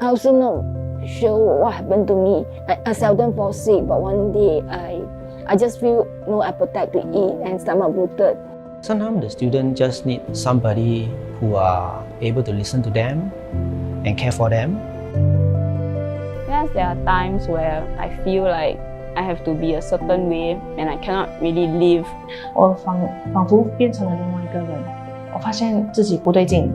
also not sure what happened to me. I seldom fall sick, but one day I just feel no appetite to eat and stomach bloated. Sometimes the students just need somebody who are able to listen to them and care for them. Yes, there are times where I feel like I have to be a certain way and I cannot really live. 我仿佛变成了另外一个人，我发现自己不对劲，